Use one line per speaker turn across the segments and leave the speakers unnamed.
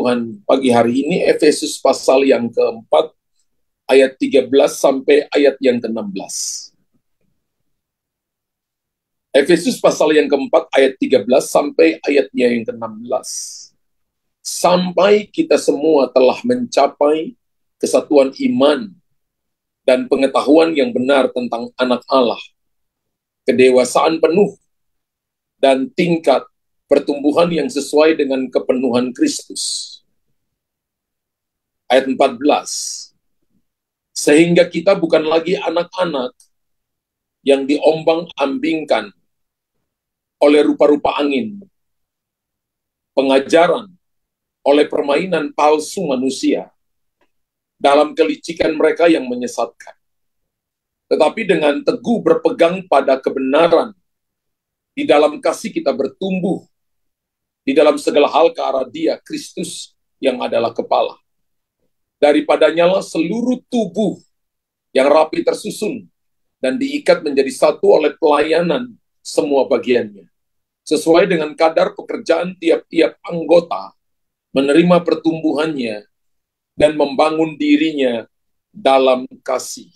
Tuhan pagi hari ini, Efesus pasal yang keempat, ayat 13 sampai ayat yang ke-16. Efesus pasal yang keempat, ayat 13 sampai ayatnya yang ke-16. Sampai kita semua telah mencapai kesatuan iman dan pengetahuan yang benar tentang anak Allah, kedewasaan penuh, dan tingkat pertumbuhan yang sesuai dengan kepenuhan Kristus. Ayat 14. Sehingga kita bukan lagi anak-anak yang diombang-ambingkan oleh rupa-rupa angin, pengajaran, oleh permainan palsu manusia, dalam kelicikan mereka yang menyesatkan. Tetapi dengan teguh berpegang pada kebenaran, di dalam kasih kita bertumbuh, di dalam segala hal ke arah Dia, Kristus yang adalah kepala. Daripadanya lah seluruh tubuh yang rapi tersusun dan diikat menjadi satu oleh pelayanan semua bagiannya. Sesuai dengan kadar pekerjaan tiap-tiap anggota, menerima pertumbuhannya dan membangun dirinya dalam kasih.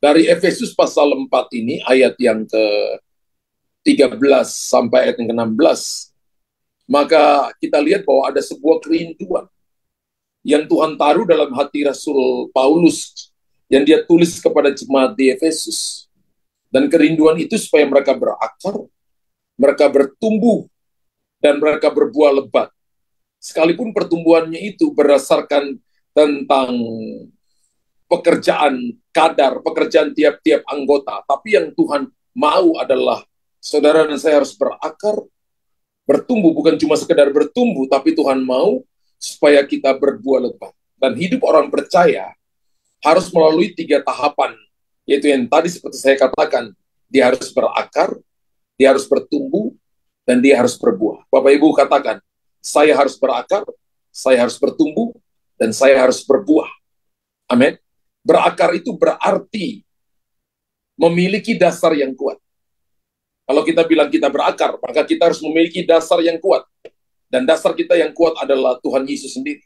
Dari Efesus pasal 4 ini, ayat yang ke-13 sampai ayat yang ke-16, maka kita lihat bahwa ada sebuah kerinduan yang Tuhan taruh dalam hati Rasul Paulus yang dia tulis kepada jemaat di Efesus. Dan kerinduan itu supaya mereka berakar, mereka bertumbuh, dan mereka berbuah lebat. Sekalipun pertumbuhannya itu berdasarkan tentang pekerjaan kadar, pekerjaan tiap-tiap anggota. Tapi yang Tuhan mau adalah saudara dan saya harus berakar, bertumbuh, bukan cuma sekedar bertumbuh, tapi Tuhan mau supaya kita berbuah lebat. Dan hidup orang percaya harus melalui 3 tahapan, yaitu yang tadi seperti saya katakan, dia harus berakar, dia harus bertumbuh, dan dia harus berbuah. Bapak Ibu katakan, saya harus berakar, saya harus bertumbuh, dan saya harus berbuah. Amin. Berakar itu berarti memiliki dasar yang kuat. Kalau kita bilang kita berakar, maka kita harus memiliki dasar yang kuat. Dan dasar kita yang kuat adalah Tuhan Yesus sendiri.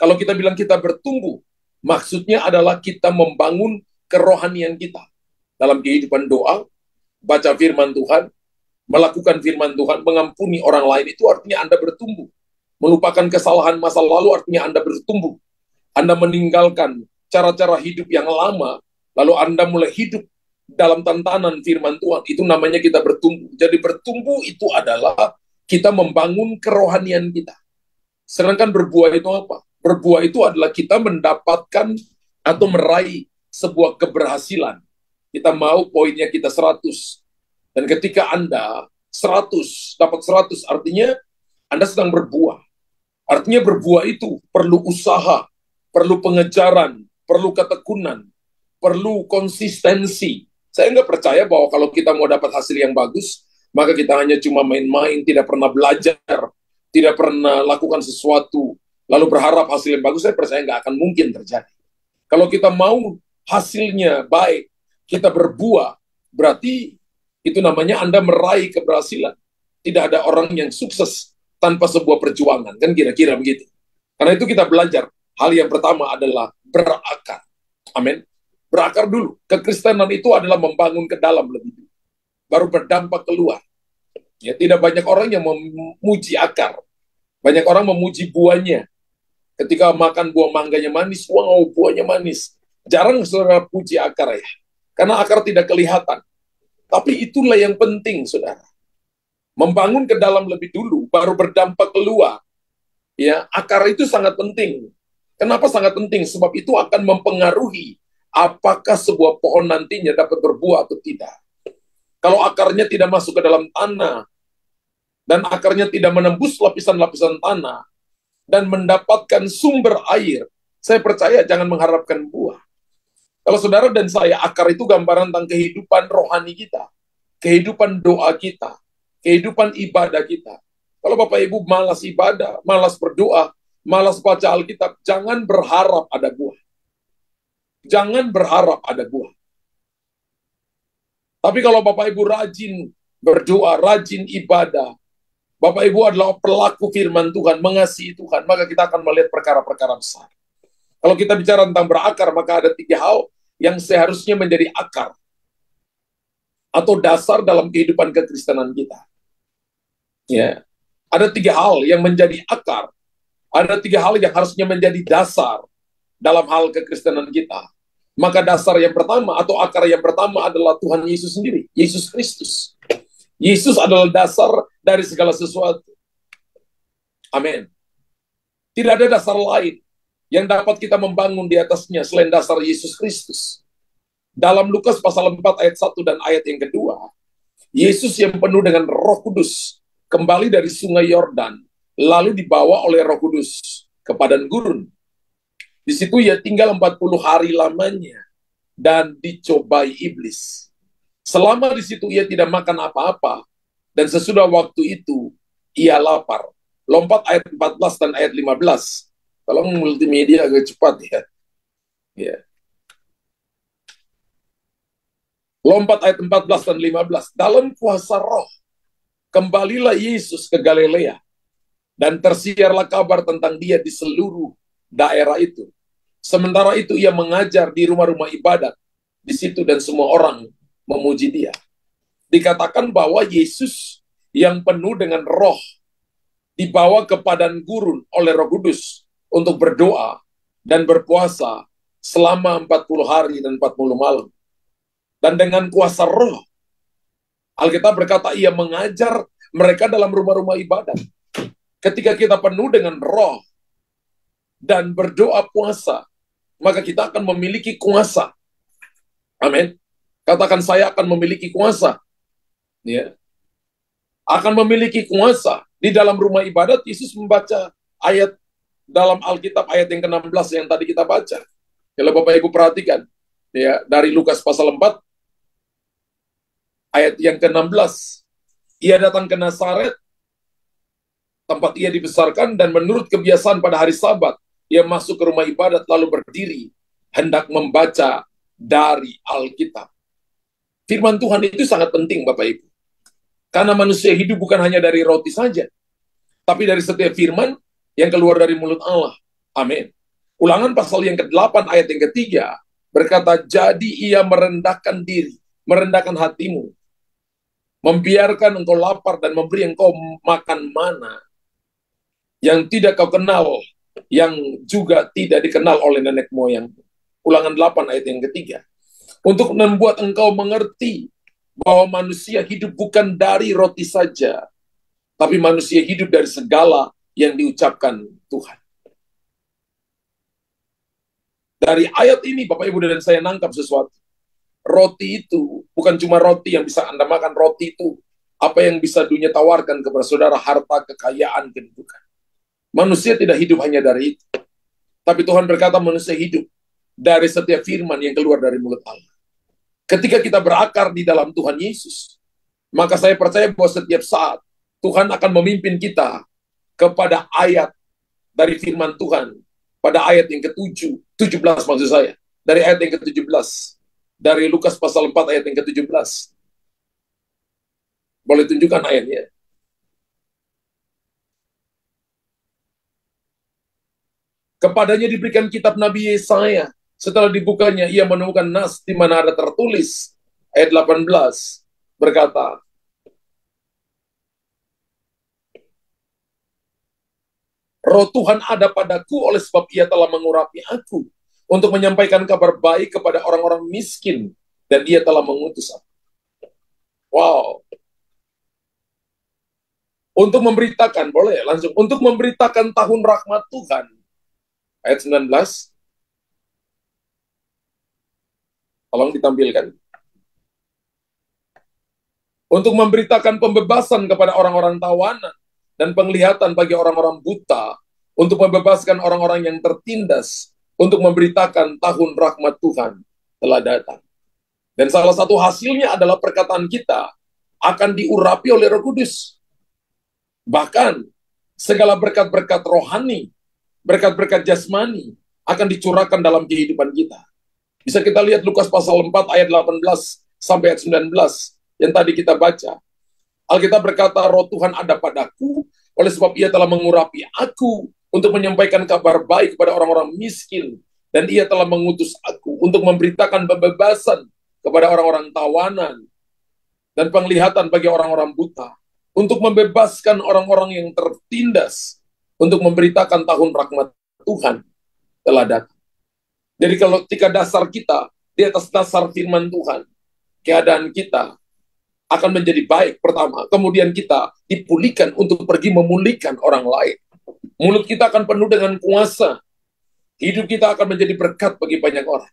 Kalau kita bilang kita bertumbuh, maksudnya adalah kita membangun kerohanian kita. Dalam kehidupan doa, baca firman Tuhan, melakukan firman Tuhan, mengampuni orang lain, itu artinya Anda bertumbuh. Melupakan kesalahan masa lalu artinya Anda bertumbuh. Anda meninggalkan cara-cara hidup yang lama, lalu Anda mulai hidup dalam tantanan firman Tuhan. Itu namanya kita bertumbuh. Jadi bertumbuh itu adalah kita membangun kerohanian kita. Sedangkan berbuah itu apa? Berbuah itu adalah kita mendapatkan atau meraih sebuah keberhasilan. Kita mau poinnya kita 100. Dan ketika Anda 100, dapat 100, artinya Anda sedang berbuah. Artinya berbuah itu perlu usaha, perlu pengejaran, perlu ketekunan, perlu konsistensi. Saya nggak percaya bahwa kalau kita mau dapat hasil yang bagus, maka kita hanya cuma main-main, tidak pernah belajar, tidak pernah lakukan sesuatu, lalu berharap hasil yang bagus. Saya percaya nggak akan mungkin terjadi. Kalau kita mau hasilnya baik, kita berbuah, berarti itu namanya Anda meraih keberhasilan. Tidak ada orang yang sukses tanpa sebuah perjuangan, kan kira-kira begitu. Karena itu kita belajar, hal yang pertama adalah berakar. Amin. Berakar dulu. Kekristenan itu adalah membangun ke dalam lebih dulu, baru berdampak keluar. Ya, tidak banyak orang yang memuji akar. Banyak orang memuji buahnya. Ketika makan buah mangganya manis, wow, buahnya manis. Jarang saudara puji akar ya. Karena akar tidak kelihatan. Tapi itulah yang penting, saudara. Membangun ke dalam lebih dulu, baru berdampak keluar. Ya, akar itu sangat penting. Kenapa sangat penting? Sebab itu akan mempengaruhi apakah sebuah pohon nantinya dapat berbuah atau tidak. Kalau akarnya tidak masuk ke dalam tanah, dan akarnya tidak menembus lapisan-lapisan tanah, dan mendapatkan sumber air, saya percaya jangan mengharapkan buah. Kalau saudara dan saya, akar itu gambaran tentang kehidupan rohani kita, kehidupan doa kita, kehidupan ibadah kita. Kalau Bapak Ibu malas ibadah, malas berdoa, malas baca Alkitab, jangan berharap ada buah. Jangan berharap ada buah. Tapi kalau Bapak Ibu rajin berdoa, rajin ibadah, Bapak Ibu adalah pelaku firman Tuhan, mengasihi Tuhan, maka kita akan melihat perkara-perkara besar. Kalau kita bicara tentang berakar, maka ada 3 hal yang seharusnya menjadi akar atau dasar dalam kehidupan kekristenan kita. Ya, ada 3 hal yang menjadi akar, ada 3 hal yang harusnya menjadi dasar dalam hal kekristenan kita. Maka dasar yang pertama atau akar yang pertama adalah Tuhan Yesus sendiri, Yesus Kristus. Yesus adalah dasar dari segala sesuatu. Amin. Tidak ada dasar lain yang dapat kita membangun di atasnya selain dasar Yesus Kristus. Dalam Lukas pasal 4 ayat 1 dan ayat yang kedua, Yesus yang penuh dengan Roh Kudus kembali dari sungai Yordan, lalu dibawa oleh Roh Kudus ke padang gurun. Di situ ia tinggal 40 hari lamanya dan dicobai iblis. Selama di situ ia tidak makan apa-apa, dan sesudah waktu itu ia lapar. Lompat ayat 14 dan ayat 15. Tolong multimedia agak cepat ya. Ya. Lompat ayat 14 dan 15. Dalam kuasa Roh, kembalilah Yesus ke Galilea, dan tersiarlah kabar tentang dia di seluruh daerah itu. Sementara itu ia mengajar di rumah-rumah ibadat di situ dan semua orang memuji dia. Dikatakan bahwa Yesus yang penuh dengan Roh dibawa ke padang gurun oleh Roh Kudus untuk berdoa dan berpuasa selama 40 hari dan 40 malam. Dan dengan kuasa Roh, Alkitab berkata ia mengajar mereka dalam rumah-rumah ibadat. Ketika kita penuh dengan Roh dan berdoa puasa, maka kita akan memiliki kuasa. Amin. Katakan, saya akan memiliki kuasa. Ya. Akan memiliki kuasa. Di dalam rumah ibadat, Yesus membaca ayat dalam Alkitab, ayat yang ke-16 yang tadi kita baca. Kalau Bapak Ibu perhatikan, ya, dari Lukas pasal 4, ayat yang ke-16. Ia datang ke Nazaret, tempat ia dibesarkan, dan menurut kebiasaan pada hari Sabat, ia masuk ke rumah ibadat lalu berdiri, hendak membaca dari Alkitab. Firman Tuhan itu sangat penting, Bapak Ibu. Karena manusia hidup bukan hanya dari roti saja, tapi dari setiap firman yang keluar dari mulut Allah. Amin. Ulangan pasal yang ke-8 ayat yang ke-3 berkata, jadi ia merendahkan diri, merendahkan hatimu, membiarkan engkau lapar dan memberi engkau makan mana yang tidak kau kenal, yang juga tidak dikenal oleh nenek moyang. Ulangan 8 ayat yang ke-3. Untuk membuat engkau mengerti bahwa manusia hidup bukan dari roti saja, tapi manusia hidup dari segala yang diucapkan Tuhan. Dari ayat ini, Bapak Ibu dan saya nangkap sesuatu. Roti itu bukan cuma roti yang bisa Anda makan, roti itu apa yang bisa dunia tawarkan kepada saudara, harta, kekayaan, kedudukan. Manusia tidak hidup hanya dari itu. Tapi Tuhan berkata manusia hidup dari setiap firman yang keluar dari mulut Allah. Ketika kita berakar di dalam Tuhan Yesus, maka saya percaya bahwa setiap saat Tuhan akan memimpin kita kepada ayat dari firman Tuhan, pada ayat yang ke-7, 17 maksud saya, dari ayat yang ke-17, dari Lukas pasal 4 ayat yang ke-17. Boleh tunjukkan ayatnya? Kepadanya diberikan kitab Nabi Yesaya. Setelah dibukanya, ia menemukan nas di mana ada tertulis, ayat 18, berkata, Roh Tuhan ada padaku oleh sebab ia telah mengurapi aku untuk menyampaikan kabar baik kepada orang-orang miskin, dan ia telah mengutus aku. Wow. Untuk memberitakan, boleh langsung, untuk memberitakan tahun rahmat Tuhan. Ayat 19. Tolong ditampilkan. Untuk memberitakan pembebasan kepada orang-orang tawanan dan penglihatan bagi orang-orang buta, untuk membebaskan orang-orang yang tertindas, untuk memberitakan tahun rahmat Tuhan telah datang. Dan salah satu hasilnya adalah perkataan kita akan diurapi oleh Roh Kudus. Bahkan segala berkat-berkat rohani, berkat-berkat jasmani akan dicurahkan dalam kehidupan kita. Bisa kita lihat Lukas pasal 4 ayat 18 sampai ayat 19 yang tadi kita baca. Alkitab berkata, roh Tuhan ada padaku, oleh sebab ia telah mengurapi aku untuk menyampaikan kabar baik kepada orang-orang miskin. Dan ia telah mengutus aku untuk memberitakan pembebasan kepada orang-orang tawanan dan penglihatan bagi orang-orang buta, untuk membebaskan orang-orang yang tertindas, untuk memberitakan tahun rahmat Tuhan telah datang. Jadi kalau ketika dasar kita di atas dasar firman Tuhan, keadaan kita akan menjadi baik pertama, kemudian kita dipulihkan untuk pergi memulihkan orang lain. Mulut kita akan penuh dengan kuasa, hidup kita akan menjadi berkat bagi banyak orang.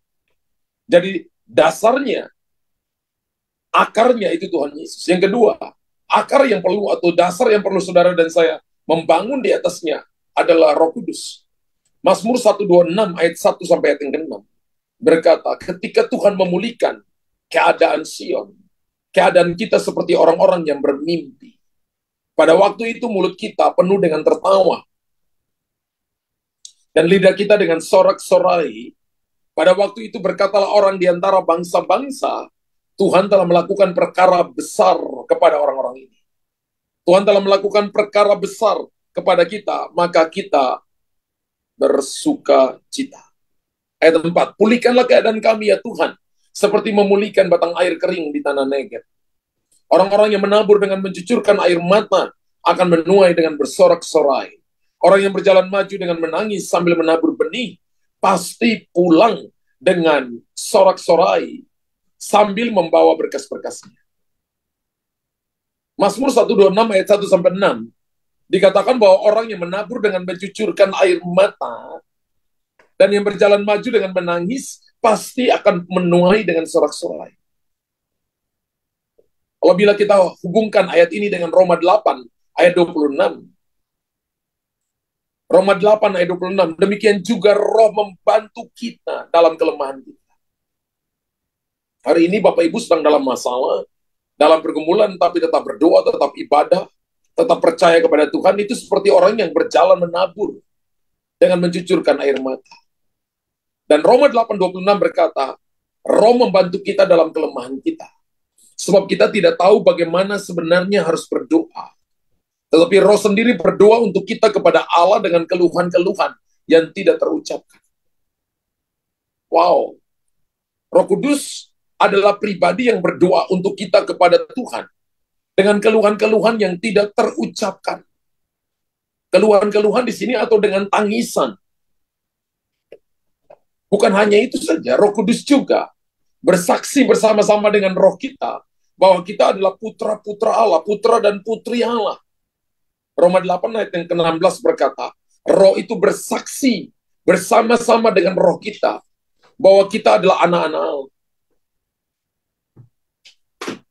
Jadi dasarnya, akarnya itu Tuhan Yesus. Yang kedua, akar yang perlu atau dasar yang perlu saudara dan saya membangun di atasnya adalah Roh Kudus. Mazmur 126 ayat 1 sampai ayat yang ke-6 berkata, ketika Tuhan memulihkan keadaan Sion, keadaan kita seperti orang-orang yang bermimpi. Pada waktu itu mulut kita penuh dengan tertawa, dan lidah kita dengan sorak-sorai. Pada waktu itu berkatalah orang di antara bangsa-bangsa, Tuhan telah melakukan perkara besar kepada orang-orang ini. Tuhan telah melakukan perkara besar kepada kita, maka kita bersuka cita. Ayat 4, pulihkanlah keadaan kami ya Tuhan, seperti memulihkan batang air kering di tanah Negeb. Orang-orang yang menabur dengan mencucurkan air mata akan menuai dengan bersorak-sorai. Orang yang berjalan maju dengan menangis sambil menabur benih, pasti pulang dengan sorak-sorai sambil membawa berkas-berkasnya. Mazmur 126 ayat 1 sampai 6 dikatakan bahwa orang yang menabur dengan mencucurkan air mata dan yang berjalan maju dengan menangis pasti akan menuai dengan sorak-sorai. Apabila kita hubungkan ayat ini dengan Roma 8 ayat 26, Roma 8 ayat 26, demikian juga Roh membantu kita dalam kelemahan kita. Hari ini Bapak Ibu sedang dalam masalah, dalam pergumulan, tapi tetap berdoa, tetap ibadah, tetap percaya kepada Tuhan, itu seperti orang yang berjalan menabur dengan mencucurkan air mata. Dan Roma 8:26 berkata, Roh membantu kita dalam kelemahan kita. Sebab kita tidak tahu bagaimana sebenarnya harus berdoa. Tetapi Roh sendiri berdoa untuk kita kepada Allah dengan keluhan-keluhan yang tidak terucapkan. Wow. Roh Kudus adalah pribadi yang berdoa untuk kita kepada Tuhan dengan keluhan-keluhan yang tidak terucapkan. Keluhan-keluhan di sini atau dengan tangisan. Bukan hanya itu saja, Roh Kudus juga bersaksi bersama-sama dengan roh kita bahwa kita adalah putra-putra Allah, putra dan putri Allah. Roma 8 ayat yang ke-16 berkata, Roh itu bersaksi bersama-sama dengan roh kita bahwa kita adalah anak-anak Allah.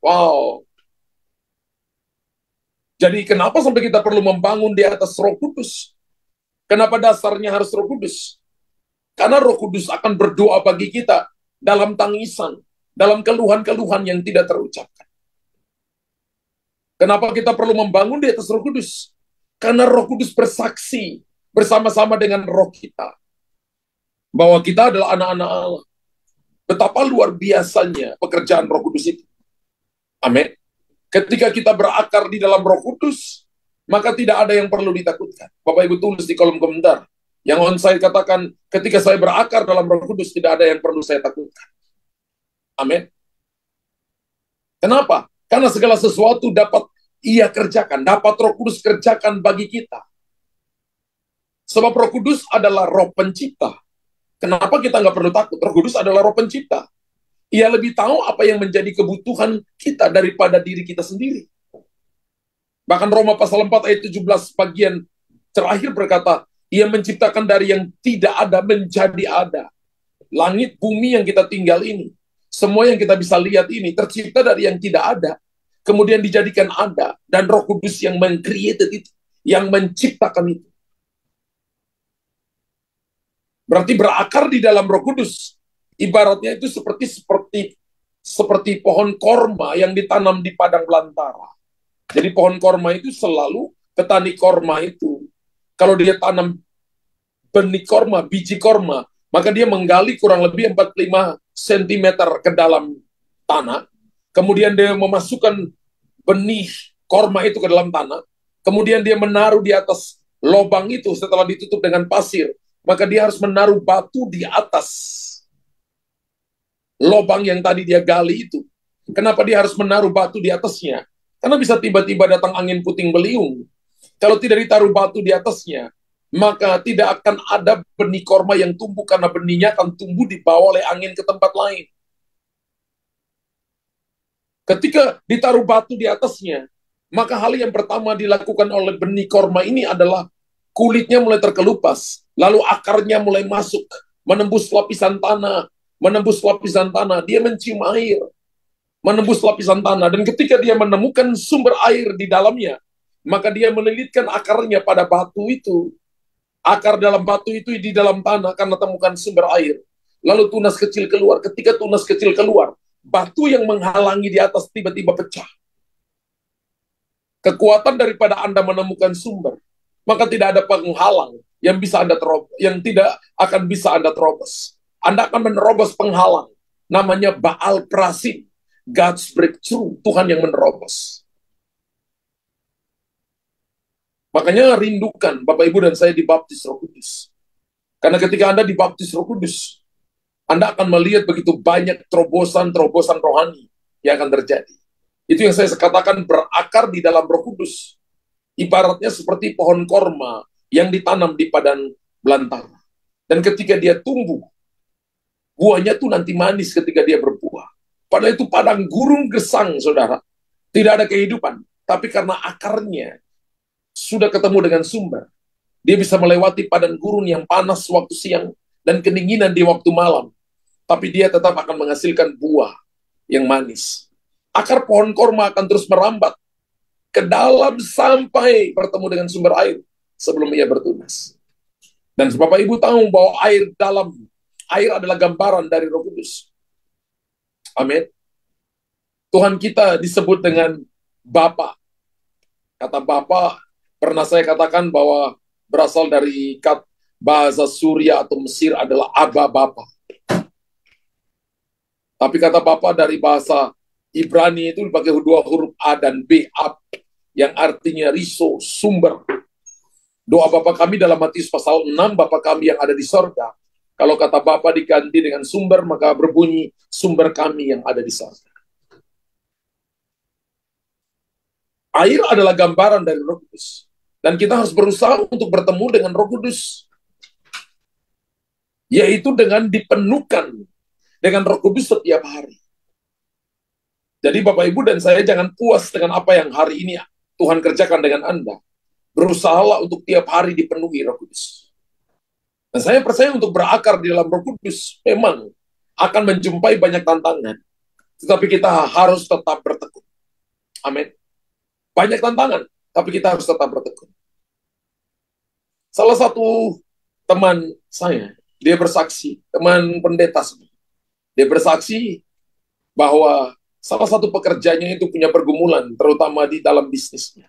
Wow. Jadi kenapa sampai kita perlu membangun di atas Roh Kudus? Kenapa dasarnya harus Roh Kudus? Karena Roh Kudus akan berdoa bagi kita dalam tangisan, dalam keluhan-keluhan yang tidak terucapkan. Kenapa kita perlu membangun di atas Roh Kudus? Karena Roh Kudus bersaksi bersama-sama dengan roh kita bahwa kita adalah anak-anak Allah. Betapa luar biasanya pekerjaan Roh Kudus itu. Amin. Ketika kita berakar di dalam Roh Kudus, maka tidak ada yang perlu ditakutkan. Bapak Ibu tulis di kolom komentar. Yang on-site katakan, ketika saya berakar dalam Roh Kudus, tidak ada yang perlu saya takutkan. Amin. Kenapa? Karena segala sesuatu dapat Ia kerjakan, dapat Roh Kudus kerjakan bagi kita. Sebab Roh Kudus adalah Roh Pencipta. Kenapa kita nggak perlu takut? Roh Kudus adalah Roh Pencipta. Ia lebih tahu apa yang menjadi kebutuhan kita daripada diri kita sendiri. Bahkan Roma pasal 4 ayat 17 bagian terakhir berkata, Ia menciptakan dari yang tidak ada menjadi ada. Langit, bumi yang kita tinggal ini, semua yang kita bisa lihat ini, tercipta dari yang tidak ada, kemudian dijadikan ada, dan Roh Kudus yang meng-created itu, yang menciptakan itu. Berarti berakar di dalam Roh Kudus, ibaratnya itu seperti pohon korma yang ditanam di padang belantara. Jadi pohon korma itu selalu, petani korma itu, kalau dia tanam benih korma, biji korma, maka dia menggali kurang lebih 45 cm ke dalam tanah, kemudian dia memasukkan benih korma itu ke dalam tanah, kemudian dia menaruh di atas lubang itu setelah ditutup dengan pasir, maka dia harus menaruh batu di atas lubang yang tadi dia gali itu. Kenapa dia harus menaruh batu di atasnya? Karena bisa tiba-tiba datang angin puting beliung. Kalau tidak ditaruh batu di atasnya, maka tidak akan ada benih korma yang tumbuh, karena benihnya akan tumbuh dibawa oleh angin ke tempat lain. Ketika ditaruh batu di atasnya, maka hal yang pertama dilakukan oleh benih korma ini adalah kulitnya mulai terkelupas, lalu akarnya mulai masuk, menembus lapisan tanah, dia mencium air, menembus lapisan tanah, dan ketika dia menemukan sumber air di dalamnya, maka dia melilitkan akarnya pada batu itu, akar dalam batu itu di dalam tanah karena temukan sumber air. Lalu tunas kecil keluar. Ketika tunas kecil keluar, batu yang menghalangi di atas tiba-tiba pecah. Kekuatan daripada Anda menemukan sumber, maka tidak ada penghalang yang bisa Anda terobos, yang tidak akan bisa Anda terobos. Anda akan menerobos penghalang. Namanya Baal Prasim. God's breakthrough. Tuhan yang menerobos. Makanya rindukan Bapak Ibu dan saya dibaptis Roh Kudus. Karena ketika Anda dibaptis Roh Kudus, Anda akan melihat begitu banyak terobosan-terobosan rohani yang akan terjadi. Itu yang saya katakan berakar di dalam Roh Kudus. Ibaratnya seperti pohon korma yang ditanam di padang belantara. Dan ketika dia tumbuh, buahnya tuh nanti manis ketika dia berbuah. Padahal itu padang gurun gesang, saudara. Tidak ada kehidupan. Tapi karena akarnya sudah ketemu dengan sumber, dia bisa melewati padang gurun yang panas waktu siang dan kedinginan di waktu malam. Tapi dia tetap akan menghasilkan buah yang manis. Akar pohon korma akan terus merambat ke dalam sampai bertemu dengan sumber air sebelum ia bertunas. Dan Bapak Ibu tahu bahwa air adalah gambaran dari Roh Kudus. Amin. Tuhan kita disebut dengan Bapa. Kata Bapa pernah saya katakan bahwa berasal dari bahasa Suria atau Mesir adalah Abba, Bapa. Tapi kata Bapa dari bahasa Ibrani itu dipakai dua huruf A dan B, Ab, yang artinya riso, sumber. Doa Bapa kami dalam Matius pasal 6, Bapa kami yang ada di sorga. Kalau kata Bapa diganti dengan sumber, maka berbunyi sumber kami yang ada di sorga. Air adalah gambaran dari Roh Kudus. Dan kita harus berusaha untuk bertemu dengan Roh Kudus. Yaitu dengan dipenuhkan dengan Roh Kudus setiap hari. Jadi Bapak Ibu dan saya jangan puas dengan apa yang hari ini Tuhan kerjakan dengan Anda. Berusahalah untuk tiap hari dipenuhi Roh Kudus. Dan saya percaya untuk berakar di dalam Roh Kudus memang akan menjumpai banyak tantangan. Tetapi kita harus tetap bertekun. Amin. Banyak tantangan, tapi kita harus tetap bertekun. Salah satu teman saya, dia bersaksi, teman pendeta, dia bersaksi bahwa salah satu pekerjaannya itu punya pergumulan, terutama di dalam bisnisnya.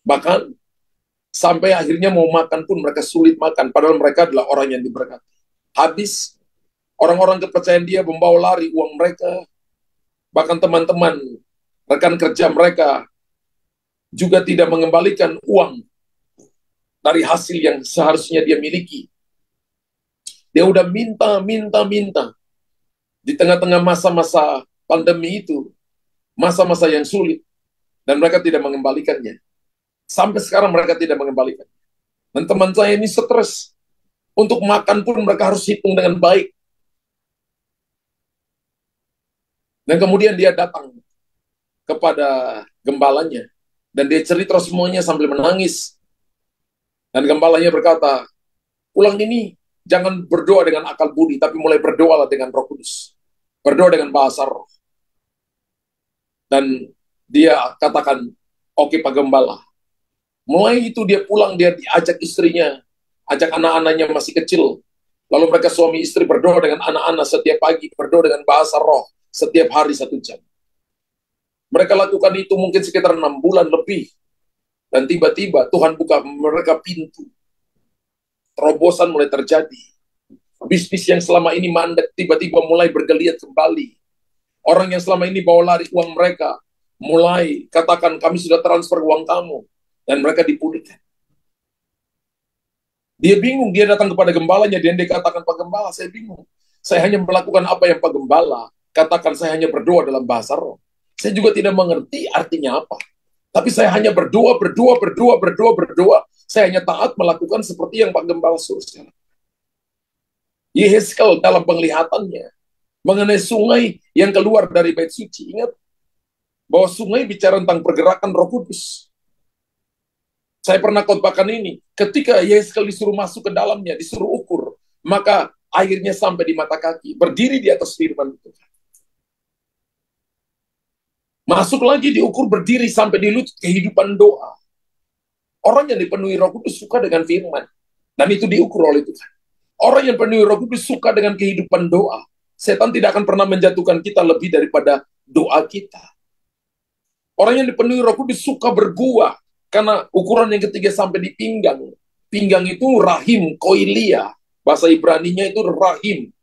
Bahkan sampai akhirnya mau makan pun mereka sulit makan, padahal mereka adalah orang yang diberkati. Habis, orang-orang kepercayaan dia membawa lari uang mereka, bahkan teman-teman, rekan kerja mereka juga tidak mengembalikan uang dari hasil yang seharusnya dia miliki. Dia udah minta. Di tengah-tengah masa-masa pandemi itu, masa-masa yang sulit, dan mereka tidak mengembalikannya. Sampai sekarang mereka tidak mengembalikan. Dan teman saya ini stres. Untuk makan pun mereka harus hitung dengan baik. Dan kemudian dia datang kepada gembalanya. Dan dia cerita semuanya sambil menangis. Dan gembalanya berkata, pulang ini jangan berdoa dengan akal budi, tapi mulai berdoalah dengan Roh Kudus. Berdoa dengan bahasa roh. Dan dia katakan, oke Pak Gembala. Mulai itu dia pulang, dia diajak istrinya, ajak anak-anaknya masih kecil. Lalu mereka suami istri berdoa dengan anak-anak setiap pagi, berdoa dengan bahasa roh setiap hari 1 jam. Mereka lakukan itu mungkin sekitar 6 bulan lebih. Dan tiba-tiba Tuhan buka mereka pintu. Terobosan mulai terjadi. Bisnis yang selama ini mandek tiba-tiba mulai bergeliat kembali. Orang yang selama ini bawa lari uang mereka mulai katakan kami sudah transfer uang kamu, dan mereka dipulihkan. Dia bingung, dia datang kepada gembalanya, dia katakan, Pak Gembala, saya bingung. Saya hanya melakukan apa yang Pak Gembala katakan, saya hanya berdoa dalam bahasa roh. Saya juga tidak mengerti artinya apa. Tapi saya hanya berdoa. Saya hanya taat melakukan seperti yang Pak Gembala suruh. Yehezkel dalam penglihatannya mengenai sungai yang keluar dari bait suci. Ingat bahwa sungai bicara tentang pergerakan Roh Kudus. Saya pernah khotbahkan ini. Ketika Yehezkel disuruh masuk ke dalamnya, disuruh ukur, maka airnya sampai di mata kaki, berdiri di atas firman Tuhan. Masuk lagi diukur, berdiri sampai di lutut, kehidupan doa. Orang yang dipenuhi Roh Kudus suka dengan firman, dan itu diukur oleh Tuhan. Orang yang penuhi Roh Kudus suka dengan kehidupan doa. Setan tidak akan pernah menjatuhkan kita lebih daripada doa kita. Orang yang dipenuhi Roh Kudus suka berbuah, karena ukuran yang ketiga sampai di pinggang. Pinggang itu rahim, koilia. Bahasa Ibraninya itu rahim.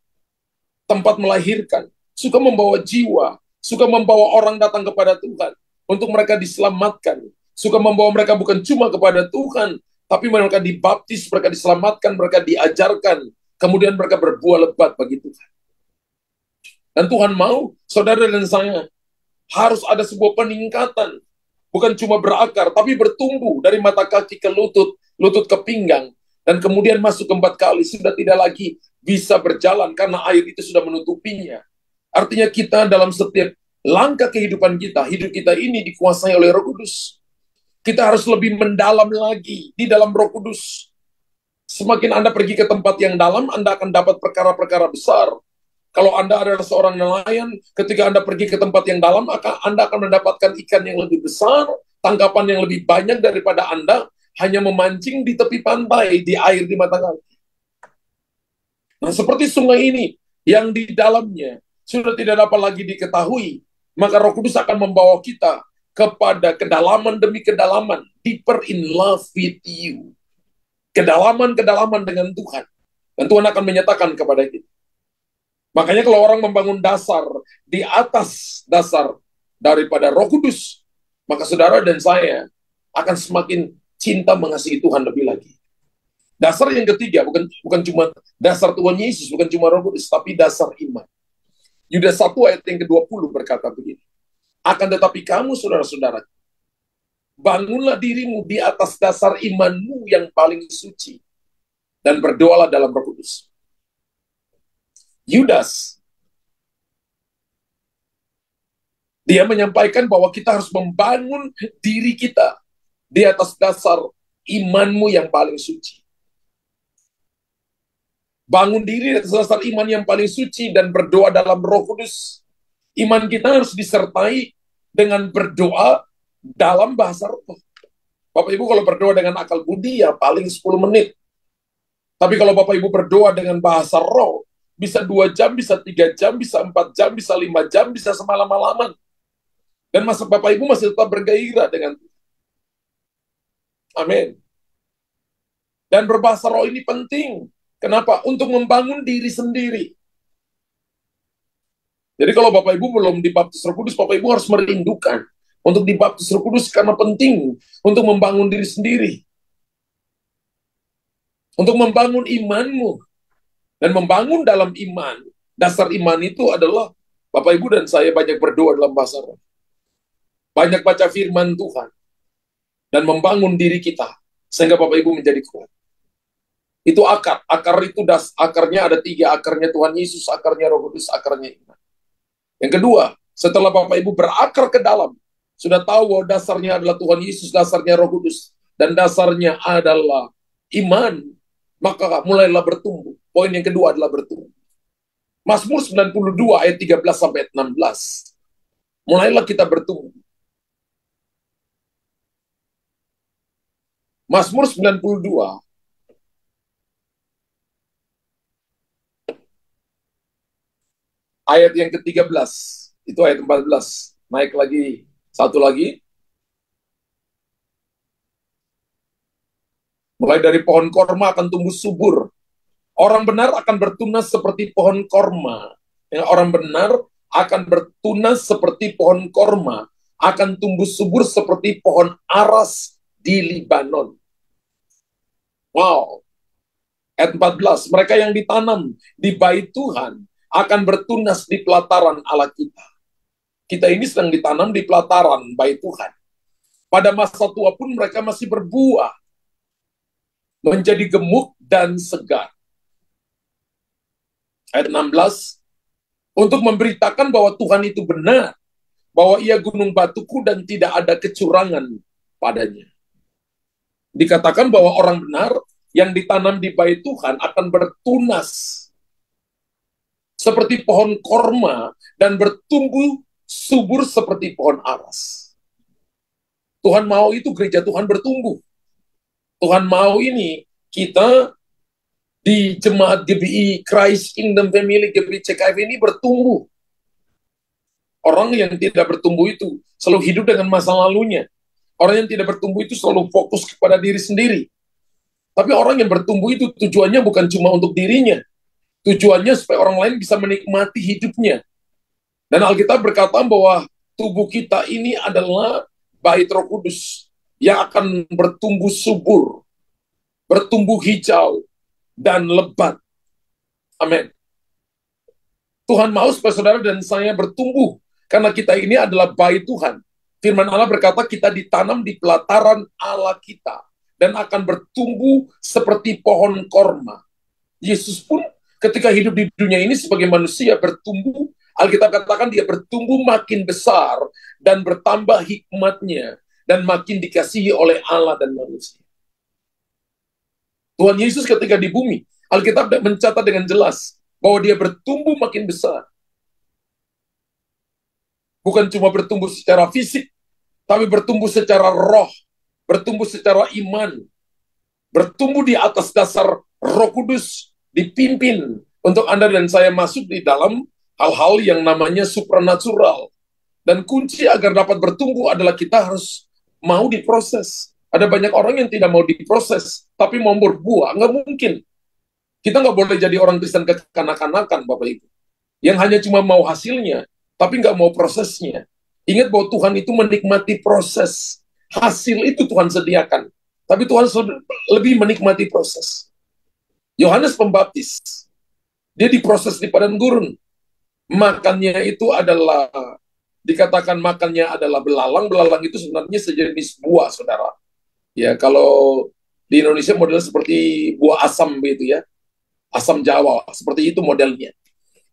Tempat melahirkan. Suka membawa jiwa. Suka membawa orang datang kepada Tuhan. Untuk mereka diselamatkan. Suka membawa mereka bukan cuma kepada Tuhan, tapi mereka dibaptis, mereka diselamatkan, mereka diajarkan. Kemudian mereka berbuah lebat bagi Tuhan. Dan Tuhan mau, saudara dan saya, harus ada sebuah peningkatan. Bukan cuma berakar, tapi bertumbuh dari mata kaki ke lutut, lutut ke pinggang, dan kemudian masuk ke 4 kali, sudah tidak lagi bisa berjalan karena air itu sudah menutupinya. Artinya kita dalam setiap langkah kehidupan kita, hidup kita ini dikuasai oleh Roh Kudus. Kita harus lebih mendalam lagi di dalam Roh Kudus. Semakin Anda pergi ke tempat yang dalam, Anda akan dapat perkara-perkara besar. Kalau Anda adalah seorang nelayan, ketika Anda pergi ke tempat yang dalam, Anda akan mendapatkan ikan yang lebih besar, tangkapan yang lebih banyak daripada Anda hanya memancing di tepi pantai, di air di mata kaki. Nah, seperti sungai ini, yang di dalamnya sudah tidak dapat lagi diketahui, maka Roh Kudus akan membawa kita kepada kedalaman demi kedalaman, deeper in love with you. Kedalaman-kedalaman dengan Tuhan. Dan Tuhan akan menyatakan kepada kita. Makanya kalau orang membangun dasar di atas dasar daripada Roh Kudus, maka saudara dan saya akan semakin cinta mengasihi Tuhan lebih lagi. Dasar yang ketiga, bukan cuma dasar Tuhan Yesus, bukan cuma Roh Kudus, tapi dasar iman. Yudas 1 ayat yang ke-20 berkata begini, akan tetapi kamu saudara-saudara, bangunlah dirimu di atas dasar imanmu yang paling suci, dan berdoalah dalam Roh Kudus. Yudas, dia menyampaikan bahwa kita harus membangun diri kita di atas dasar imanmu yang paling suci. Bangun diri di atas dasar iman yang paling suci dan berdoa dalam Roh Kudus. Iman kita harus disertai dengan berdoa dalam bahasa roh. Bapak Ibu kalau berdoa dengan akal budi ya paling 10 menit. Tapi kalau Bapak Ibu berdoa dengan bahasa roh, bisa 2 jam, bisa 3 jam, bisa 4 jam, bisa 5 jam, bisa semalam-malaman. Dan masa Bapak Ibu masih tetap bergairah dengan Tuhan. Amin. Dan berbahasa roh ini penting. Kenapa? Untuk membangun diri sendiri. Jadi kalau Bapak Ibu belum dibaptis Roh Kudus, Bapak Ibu harus merindukan untuk dibaptis Roh Kudus karena penting untuk membangun diri sendiri. Untuk membangun imanmu. Dan membangun dalam iman, dasar iman itu adalah Bapak Ibu dan saya banyak berdoa dalam bahasa roh. Banyak baca firman Tuhan. Dan membangun diri kita. Sehingga Bapak Ibu menjadi kuat. Itu akar. Akar itu akarnya ada 3. Akarnya Tuhan Yesus, akarnya Roh Kudus, akarnya iman. Yang kedua, setelah Bapak Ibu berakar ke dalam, sudah tahu bahwa dasarnya adalah Tuhan Yesus, dasarnya Roh Kudus, dan dasarnya adalah iman, maka mulailah bertumbuh. Poin yang kedua adalah bertumbuh. Mazmur 92 ayat 13 sampai 16. Mulailah kita bertumbuh. Mazmur 92 ayat yang ke-13. Itu ayat 14. Naik lagi, satu lagi. Mulai dari pohon korma akan tumbuh subur. Orang benar akan bertunas seperti pohon korma. Orang benar akan bertunas seperti pohon korma. akan tumbuh subur seperti pohon aras di Libanon. Wow. Ayat 14, mereka yang ditanam di bait Tuhan akan bertunas di pelataran Allah kita. Kita ini sedang ditanam di pelataran bait Tuhan. Pada masa tua pun mereka masih berbuah, menjadi gemuk dan segar. Ayat 16, untuk memberitakan bahwa Tuhan itu benar, bahwa ia gunung batuku dan tidak ada kecurangan padanya. Dikatakan bahwa orang benar yang ditanam di bait Tuhan akan bertunas seperti pohon korma dan bertumbuh subur seperti pohon aras. Tuhan mau itu gereja Tuhan bertumbuh. Tuhan mau ini kita di jemaat GBI Christ Kingdom Family GBI CKF ini bertumbuh. Orang yang tidak bertumbuh itu selalu hidup dengan masa lalunya. Orang yang tidak bertumbuh itu selalu fokus kepada diri sendiri. Tapi orang yang bertumbuh itu tujuannya bukan cuma untuk dirinya. Tujuannya supaya orang lain bisa menikmati hidupnya. Dan Alkitab berkata bahwa tubuh kita ini adalah bait Roh Kudus yang akan bertumbuh subur, bertumbuh hijau, dan lebat. Amin. Tuhan mau supaya saudara dan saya bertumbuh, karena kita ini adalah bait Tuhan. Firman Allah berkata kita ditanam di pelataran Allah kita, dan akan bertumbuh seperti pohon korma. Yesus pun ketika hidup di dunia ini sebagai manusia bertumbuh, Alkitab katakan dia bertumbuh makin besar dan bertambah hikmatnya dan makin dikasihi oleh Allah dan manusia. Tuhan Yesus ketika di bumi, Alkitab mencatat dengan jelas bahwa dia bertumbuh makin besar. Bukan cuma bertumbuh secara fisik, tapi bertumbuh secara roh, bertumbuh secara iman, bertumbuh di atas dasar Roh Kudus, dipimpin untuk Anda dan saya masuk di dalam hal-hal yang namanya supernatural. Dan kunci agar dapat bertumbuh adalah kita harus mau diproses. Ada banyak orang yang tidak mau diproses, tapi mau berbuah. Nggak mungkin. Kita nggak boleh jadi orang Kristen kekanak-kanakan, Bapak Ibu. Yang hanya cuma mau hasilnya, tapi nggak mau prosesnya. Ingat bahwa Tuhan itu menikmati proses. Hasil itu Tuhan sediakan. Tapi Tuhan lebih menikmati proses. Yohanes Pembaptis, dia diproses di padang gurun. Makannya itu adalah, dikatakan makannya adalah belalang. Belalang itu sebenarnya sejenis buah, saudara. Ya, kalau di Indonesia modelnya seperti buah asam begitu ya. Asam Jawa, seperti itu modelnya.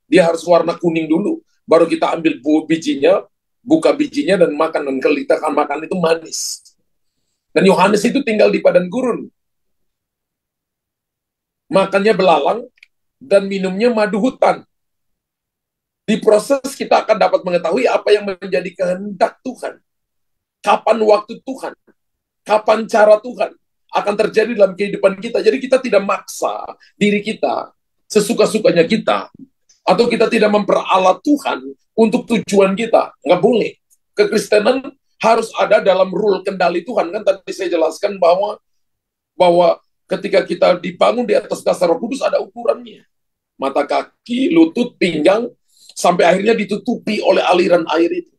Dia harus warna kuning dulu, baru kita ambil bijinya, buka bijinya dan makan. Dan kalau kita akan makan itu manis. Dan Yohanes itu tinggal di padang gurun. Makannya belalang dan minumnya madu hutan. Di proses kita akan dapat mengetahui apa yang menjadi kehendak Tuhan. Kapan waktu Tuhan, kapan cara Tuhan akan terjadi dalam kehidupan kita. Jadi kita tidak maksa diri kita, sesuka-sukanya kita. Atau kita tidak memperalat Tuhan untuk tujuan kita. Nggak boleh. Kekristenan harus ada dalam rule kendali Tuhan. Kan tadi saya jelaskan bahwa ketika kita dibangun di atas dasar Roh Kudus ada ukurannya. Mata, kaki, lutut, pinggang, sampai akhirnya ditutupi oleh aliran air itu.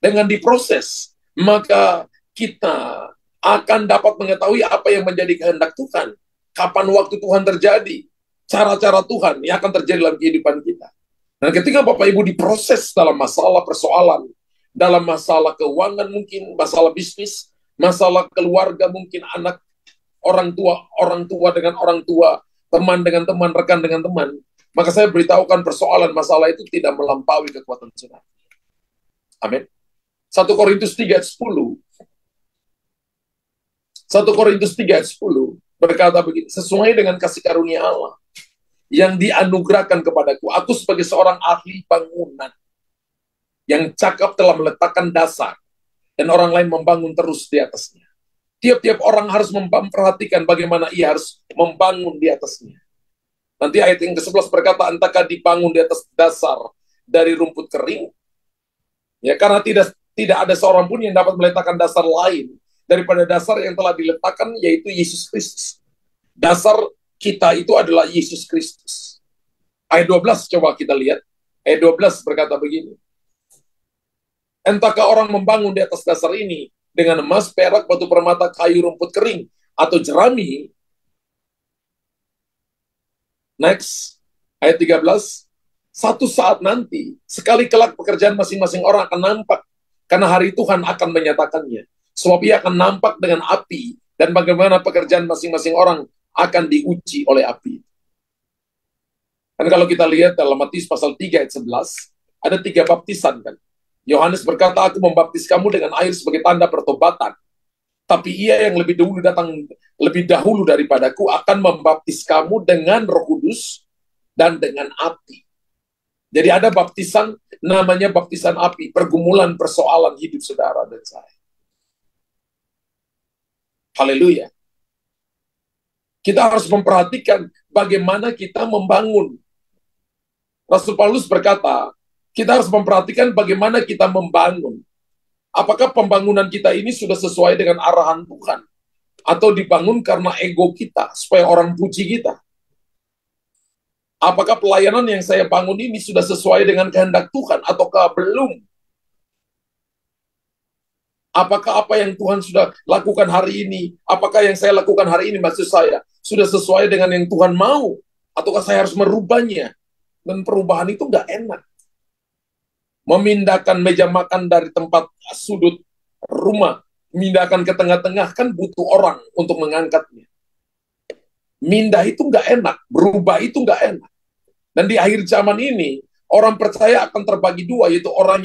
Dengan diproses, maka kita akan dapat mengetahui apa yang menjadi kehendak Tuhan. Kapan waktu Tuhan terjadi. Cara-cara Tuhan yang akan terjadi dalam kehidupan kita. Dan ketika Bapak Ibu diproses dalam masalah persoalan, dalam masalah keuangan mungkin, masalah bisnis, masalah keluarga mungkin, anak, orang tua dengan orang tua, teman dengan teman, rekan dengan teman, maka saya beritahukan persoalan masalah itu tidak melampaui kekuatan saudara. Amin. 1 Korintus 3 ayat 10. 1 Korintus 3 ayat 10 berkata begini, sesuai dengan kasih karunia Allah yang dianugerahkan kepadaku, aku sebagai seorang ahli bangunan yang cakap telah meletakkan dasar dan orang lain membangun terus di atasnya. Tiap-tiap orang harus memperhatikan bagaimana ia harus membangun di atasnya. Nanti ayat yang ke-11 berkata, entahkah dibangun di atas dasar dari rumput kering? Ya, karena tidak ada seorang pun yang dapat meletakkan dasar lain daripada dasar yang telah diletakkan, yaitu Yesus Kristus. Dasar kita itu adalah Yesus Kristus. Ayat 12 coba kita lihat. Ayat 12 berkata begini. Entahkah orang membangun di atas dasar ini dengan emas, perak, batu permata, kayu, rumput kering, atau jerami? Next, ayat 13. Satu saat nanti, sekali kelak pekerjaan masing-masing orang akan nampak, karena hari Tuhan akan menyatakannya. Sebab ia akan nampak dengan api, dan bagaimana pekerjaan masing-masing orang akan diuji oleh api. Dan kalau kita lihat dalam Matius pasal 3 ayat 11, ada 3 baptisan kan. Yohanes berkata, aku membaptis kamu dengan air sebagai tanda pertobatan. Tapi ia yang lebih dahulu daripadaku akan membaptis kamu dengan Roh Kudus dan dengan api. Jadi ada baptisan, namanya baptisan api, pergumulan persoalan hidup saudara dan saya. Haleluya. Kita harus memperhatikan bagaimana kita membangun. Rasul Paulus berkata, kita harus memperhatikan bagaimana kita membangun. Apakah pembangunan kita ini sudah sesuai dengan arahan Tuhan? Atau dibangun karena ego kita, supaya orang puji kita? Apakah pelayanan yang saya bangun ini sudah sesuai dengan kehendak Tuhan, ataukah belum? Apakah apa yang Tuhan sudah lakukan hari ini, apakah yang saya lakukan hari ini, maksud saya, sudah sesuai dengan yang Tuhan mau? Ataukah saya harus merubahnya? Dan perubahan itu nggak enak. Memindahkan meja makan dari tempat sudut rumah, memindahkan ke tengah-tengah, kan butuh orang untuk mengangkatnya. Mindah itu nggak enak, berubah itu nggak enak. Dan di akhir zaman ini, orang percaya akan terbagi dua, yaitu orang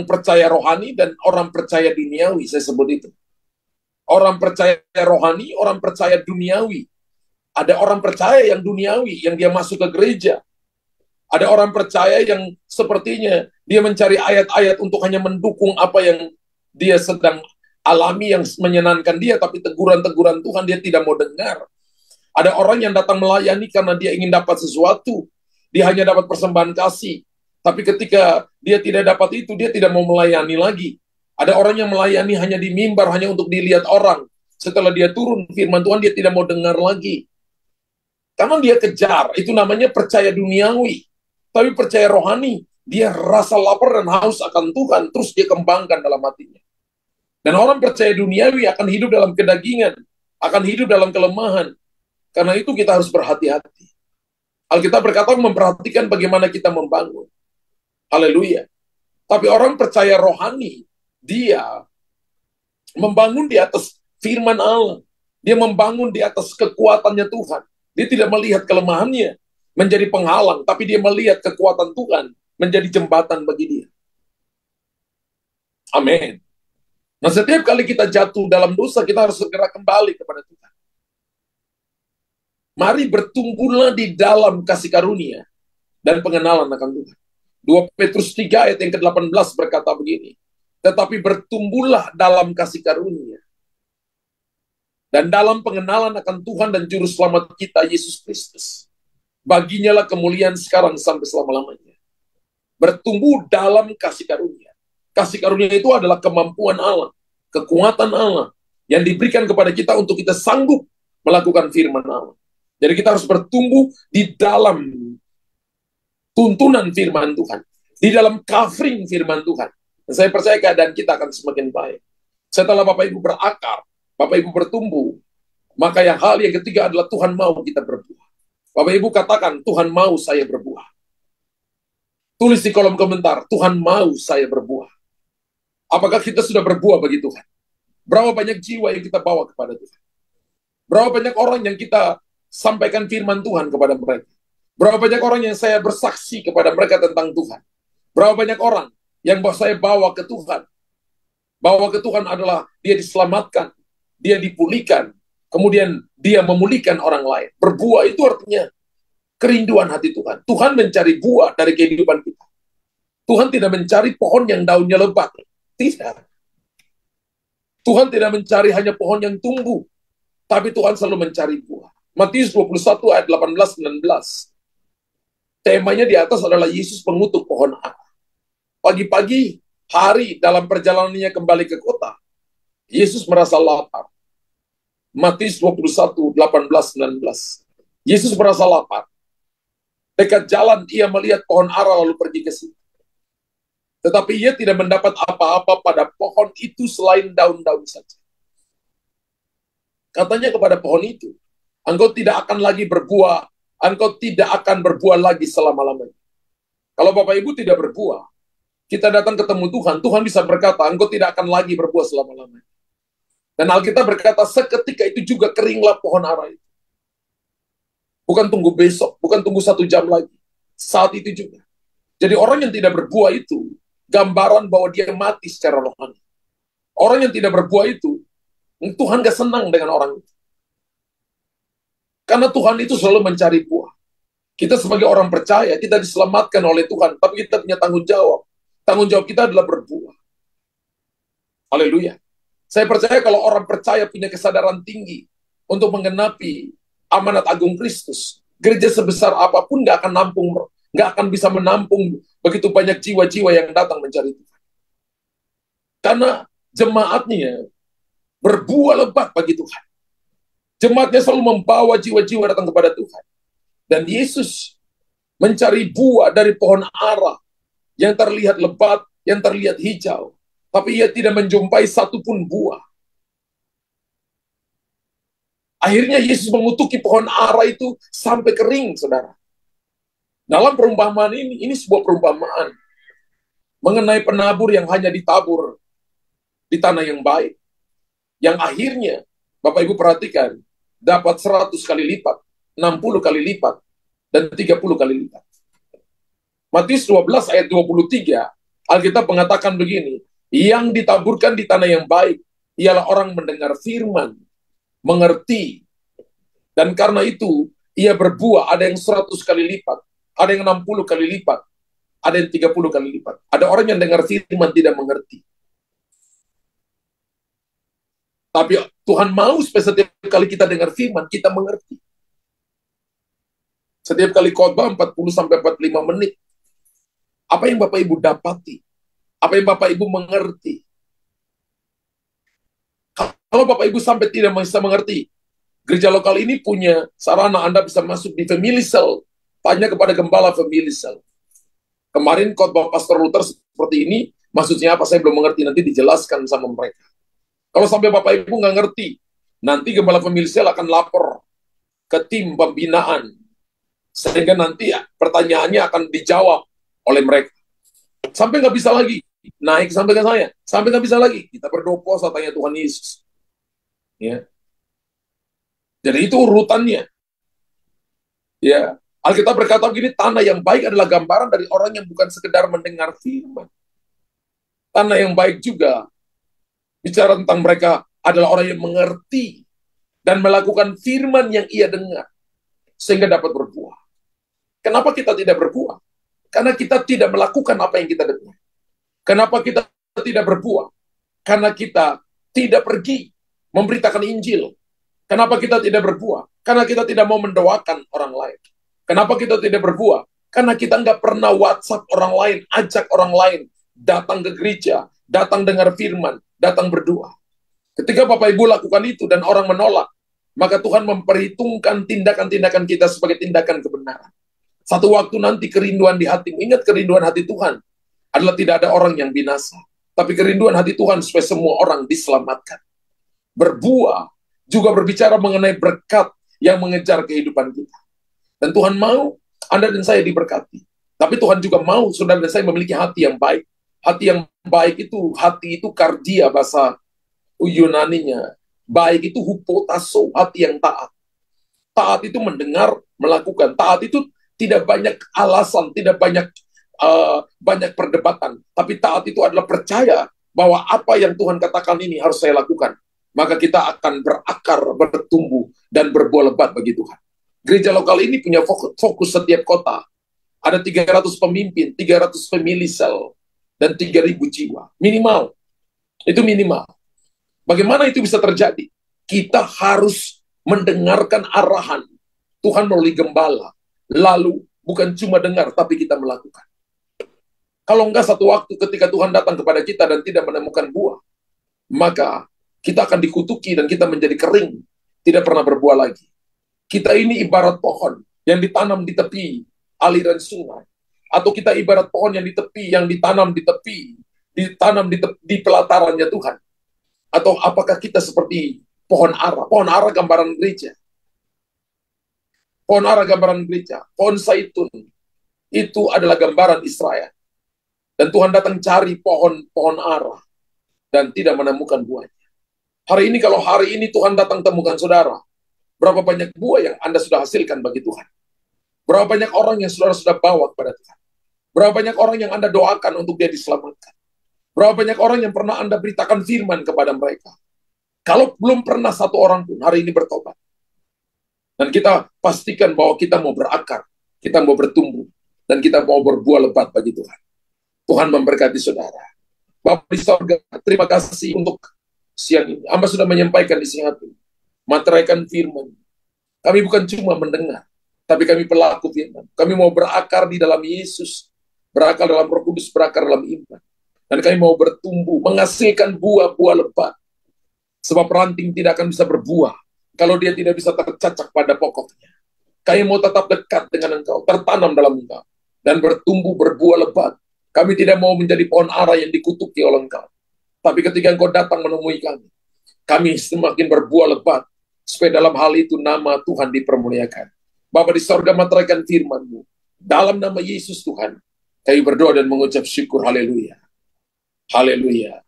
percaya rohani dan orang percaya duniawi, saya sebut itu. Orang percaya rohani, orang percaya duniawi. Ada orang percaya yang duniawi, yang dia masuk ke gereja. Ada orang percaya yang sepertinya dia mencari ayat-ayat untuk hanya mendukung apa yang dia sedang alami yang menyenangkan dia, tapi teguran-teguran Tuhan dia tidak mau dengar. Ada orang yang datang melayani karena dia ingin dapat sesuatu. Dia hanya dapat persembahan kasih. Tapi ketika dia tidak dapat itu, dia tidak mau melayani lagi. Ada orang yang melayani hanya di mimbar, hanya untuk dilihat orang. Setelah dia turun firman Tuhan, dia tidak mau dengar lagi. Karena dia kejar, itu namanya percaya duniawi. Tapi percaya rohani, dia rasa lapar dan haus akan Tuhan, terus dia kembangkan dalam hatinya. Dan orang percaya duniawi akan hidup dalam kedagingan, akan hidup dalam kelemahan. Karena itu kita harus berhati-hati. Alkitab berkata memperhatikan bagaimana kita membangun. Haleluya. Tapi orang percaya rohani, dia membangun di atas firman Allah. Dia membangun di atas kekuatannya Tuhan. Dia tidak melihat kelemahannya menjadi penghalang, tapi dia melihat kekuatan Tuhan menjadi jembatan bagi dia. Amin. Nah, setiap kali kita jatuh dalam dosa, kita harus segera kembali kepada Tuhan. Mari bertumbuhlah di dalam kasih karunia dan pengenalan akan Tuhan. 2 Petrus 3 ayat yang ke-18 berkata begini, tetapi bertumbuhlah dalam kasih karunia dan dalam pengenalan akan Tuhan dan Juru Selamat kita, Yesus Kristus. Baginya lah kemuliaan sekarang sampai selama-lamanya. Bertumbuh dalam kasih karunia. Kasih karunia itu adalah kemampuan Allah, kekuatan Allah, yang diberikan kepada kita untuk kita sanggup melakukan firman Allah. Jadi kita harus bertumbuh di dalam tuntunan firman Tuhan, di dalam covering firman Tuhan. Dan saya percaya keadaan kita akan semakin baik. Setelah Bapak Ibu berakar, Bapak Ibu bertumbuh, maka yang ketiga adalah Tuhan mau kita berbuah. Bapak Ibu katakan, Tuhan mau saya berbuah. Tulis di kolom komentar, Tuhan mau saya berbuah. Apakah kita sudah berbuah bagi Tuhan? Berapa banyak jiwa yang kita bawa kepada Tuhan? Berapa banyak orang yang kita sampaikan firman Tuhan kepada mereka? Berapa banyak orang yang saya bersaksi kepada mereka tentang Tuhan? Berapa banyak orang yang saya bawa ke Tuhan? Bawa ke Tuhan adalah dia diselamatkan, dia dipulihkan, kemudian dia memulihkan orang lain. Berbuah itu artinya kerinduan hati Tuhan. Tuhan mencari buah dari kehidupan kita. Tuhan tidak mencari pohon yang daunnya lebat. Tidak. Tuhan tidak mencari hanya pohon yang tumbuh, tapi Tuhan selalu mencari buah. Matius 21 ayat 18-19. Temanya di atas adalah Yesus mengutuk pohon ara. Pagi-pagi hari dalam perjalanannya kembali ke kota, Yesus merasa lapar. Matius 21, 18-19. Yesus merasa lapar. Dekat jalan ia melihat pohon ara lalu pergi ke situ. Tetapi ia tidak mendapat apa-apa pada pohon itu selain daun-daun saja. Katanya kepada pohon itu, engkau tidak akan lagi berbuah, engkau tidak akan berbuah lagi selama-lamanya. Kalau Bapak Ibu tidak berbuah, kita datang ketemu Tuhan, Tuhan bisa berkata, engkau tidak akan lagi berbuah selama-lamanya. Dan Alkitab berkata, seketika itu juga keringlah pohon ara itu. Bukan tunggu besok, bukan tunggu 1 jam lagi. Saat itu juga. Jadi orang yang tidak berbuah itu, gambaran bahwa dia mati secara rohani. Orang yang tidak berbuah itu, Tuhan gak senang dengan orang itu. Karena Tuhan itu selalu mencari buah. Kita sebagai orang percaya, kita diselamatkan oleh Tuhan, tapi kita punya tanggung jawab. Tanggung jawab kita adalah berbuah. Haleluya. Saya percaya kalau orang percaya punya kesadaran tinggi untuk menggenapi amanat agung Kristus, gereja sebesar apapun nggak akan bisa menampung begitu banyak jiwa-jiwa yang datang mencari Tuhan. Karena jemaatnya berbuah lebat bagi Tuhan. Jemaatnya selalu membawa jiwa-jiwa datang kepada Tuhan. Dan Yesus mencari buah dari pohon ara yang terlihat lebat, yang terlihat hijau. Tapi ia tidak menjumpai satupun buah. Akhirnya Yesus mengutuki pohon ara itu sampai kering, saudara. Dalam perumpamaan ini sebuah perumpamaan mengenai penabur yang hanya ditabur di tanah yang baik. Yang akhirnya, Bapak Ibu perhatikan, dapat 100 kali lipat, 60 kali lipat, dan 30 kali lipat. Matius 12 ayat 23, Alkitab mengatakan begini, yang ditaburkan di tanah yang baik, ialah orang mendengar firman, mengerti, dan karena itu, ia berbuah, ada yang 100 kali lipat, ada yang 60 kali lipat, ada yang 30 kali lipat. Ada orang yang dengar firman tidak mengerti. Tapi Tuhan mau setiap kali kita dengar firman, kita mengerti. Setiap kali khotbah 40-45 menit. Apa yang Bapak Ibu dapati? Apa yang Bapak Ibu mengerti? Kalau Bapak Ibu sampai tidak bisa mengerti, gereja lokal ini punya sarana Anda bisa masuk di family cell. Tanya kepada gembala family cell. Kemarin khotbah Pastor Luther seperti ini, maksudnya apa saya belum mengerti, nanti dijelaskan sama mereka. Kalau sampai Bapak Ibu nggak ngerti, nanti gembala family cell akan lapor ke tim pembinaan. Sehingga nanti pertanyaannya akan dijawab oleh mereka. Sampai nggak bisa lagi naik sampai ke saya. Sampai nggak bisa lagi. Kita berdoa puasa tanya Tuhan Yesus. Ya. Jadi itu urutannya. Ya. Alkitab berkata begini, tanah yang baik adalah gambaran dari orang yang bukan sekedar mendengar firman. Tanah yang baik juga bicara tentang mereka adalah orang yang mengerti dan melakukan firman yang ia dengar sehingga dapat berbuah. Kenapa kita tidak berbuah? Karena kita tidak melakukan apa yang kita dengar. Kenapa kita tidak berbuah? Karena kita tidak pergi memberitakan Injil. Kenapa kita tidak berbuah? Karena kita tidak mau mendoakan orang lain. Kenapa kita tidak berbuah? Karena kita nggak pernah WhatsApp orang lain, ajak orang lain datang ke gereja, datang dengar firman, datang berdoa. Ketika Bapak Ibu lakukan itu dan orang menolak, maka Tuhan memperhitungkan tindakan-tindakan kita sebagai tindakan kebenaran. Satu waktu nanti kerinduan di hatimu, ingat kerinduan hati Tuhan adalah tidak ada orang yang binasa. Tapi kerinduan hati Tuhan supaya semua orang diselamatkan. Berbuah juga berbicara mengenai berkat yang mengejar kehidupan kita. Dan Tuhan mau Anda dan saya diberkati. Tapi Tuhan juga mau saudara dan saya memiliki hati yang baik. Hati yang baik itu, hati itu kardia bahasa Yunaninya. Baik itu hupotasso, hati yang taat. Taat itu mendengar, melakukan. Taat itu tidak banyak alasan, tidak banyak banyak perdebatan. Tapi taat itu adalah percaya bahwa apa yang Tuhan katakan ini harus saya lakukan. Maka kita akan berakar, bertumbuh, dan berbuah lebat bagi Tuhan. Gereja lokal ini punya fokus setiap kota. Ada 300 pemimpin, 300 family cell, dan 3.000 jiwa. Minimal. Itu minimal. Bagaimana itu bisa terjadi? Kita harus mendengarkan arahan Tuhan melalui gembala. Lalu bukan cuma dengar, tapi kita melakukan. Kalau enggak satu waktu ketika Tuhan datang kepada kita dan tidak menemukan buah, maka kita akan dikutuki dan kita menjadi kering, tidak pernah berbuah lagi. Kita ini ibarat pohon yang ditanam di tepi aliran sungai. Atau kita ibarat pohon yang di tepi, yang ditanam di tepi, di pelatarannya Tuhan. Atau apakah kita seperti pohon ara? Pohon ara gambaran gereja. Pohon ara gambaran gereja. Pohon zaitun itu adalah gambaran Israel. Dan Tuhan datang cari pohon ara dan tidak menemukan buahnya. Hari ini kalau hari ini Tuhan datang temukan saudara, berapa banyak buah yang Anda sudah hasilkan bagi Tuhan? Berapa banyak orang yang saudara sudah bawa kepada Tuhan? Berapa banyak orang yang Anda doakan untuk dia diselamatkan? Berapa banyak orang yang pernah Anda beritakan firman kepada mereka? Kalau belum pernah satu orang pun hari ini bertobat. Dan kita pastikan bahwa kita mau berakar, kita mau bertumbuh, dan kita mau berbuah lebat bagi Tuhan. Tuhan memberkati saudara. Bapa di sorga, terima kasih untuk siang ini. Hamba sudah menyampaikan di siang hati, materaikan firman. Kami bukan cuma mendengar, tapi kami pelaku firman. Kami mau berakar di dalam Yesus, berakar dalam Roh Kudus, berakar dalam iman. Dan kami mau bertumbuh, menghasilkan buah-buah lebat. Sebab ranting tidak akan bisa berbuah kalau dia tidak bisa tercacak pada pokoknya. Kami mau tetap dekat dengan Engkau, tertanam dalam Engkau, dan bertumbuh berbuah lebat. Kami tidak mau menjadi pohon ara yang dikutuki oleh Engkau. Tapi ketika Engkau datang menemui kami semakin berbuah lebat, supaya dalam hal itu nama Tuhan dipermuliakan. Bapa di sorga, materaikan firman-Mu. Dalam nama Yesus Tuhan, kami berdoa dan mengucap syukur. Haleluya. Haleluya.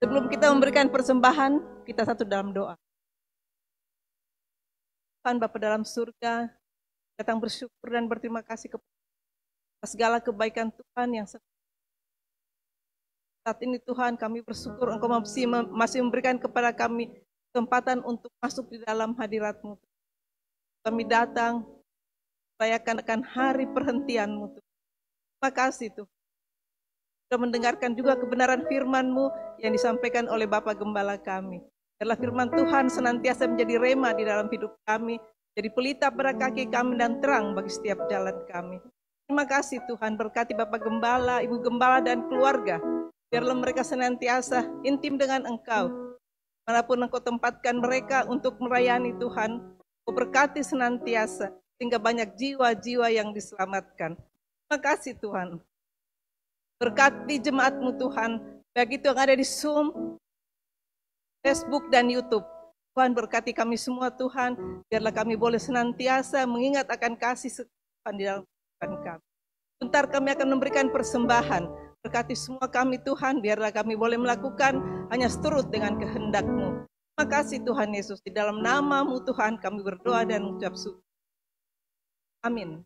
Sebelum kita memberikan persembahan, kita satu dalam doa. Tuhan Bapa dalam surga, datang bersyukur dan berterima kasih atas segala kebaikan Tuhan yang saat ini Tuhan kami bersyukur Engkau masih memberikan kepada kami kesempatan untuk masuk di dalam hadirat-Mu. Kami datang merayakan akan hari perhentian-Mu. Terima kasih Tuhan. Sudah mendengarkan juga kebenaran firman-Mu yang disampaikan oleh Bapak Gembala kami. Biarlah firman Tuhan senantiasa menjadi rema di dalam hidup kami, jadi pelita pada kaki kami dan terang bagi setiap jalan kami. Terima kasih Tuhan, berkati Bapak Gembala, Ibu Gembala dan keluarga. Biarlah mereka senantiasa intim dengan Engkau. Manapun Engkau tempatkan mereka untuk melayani Tuhan, Engkau berkati senantiasa, sehingga banyak jiwa-jiwa yang diselamatkan. Terima kasih Tuhan. Berkati jemaat-Mu Tuhan, baik itu yang ada di Zoom, Facebook, dan YouTube. Tuhan berkati kami semua Tuhan, biarlah kami boleh senantiasa mengingat akan kasih Tuhan di dalam kehidupan kami. Bentar kami akan memberikan persembahan, berkati semua kami Tuhan, biarlah kami boleh melakukan hanya seturut dengan kehendak-Mu. Terima kasih Tuhan Yesus, di dalam nama-Mu Tuhan kami berdoa dan mengucap syukur. Amin.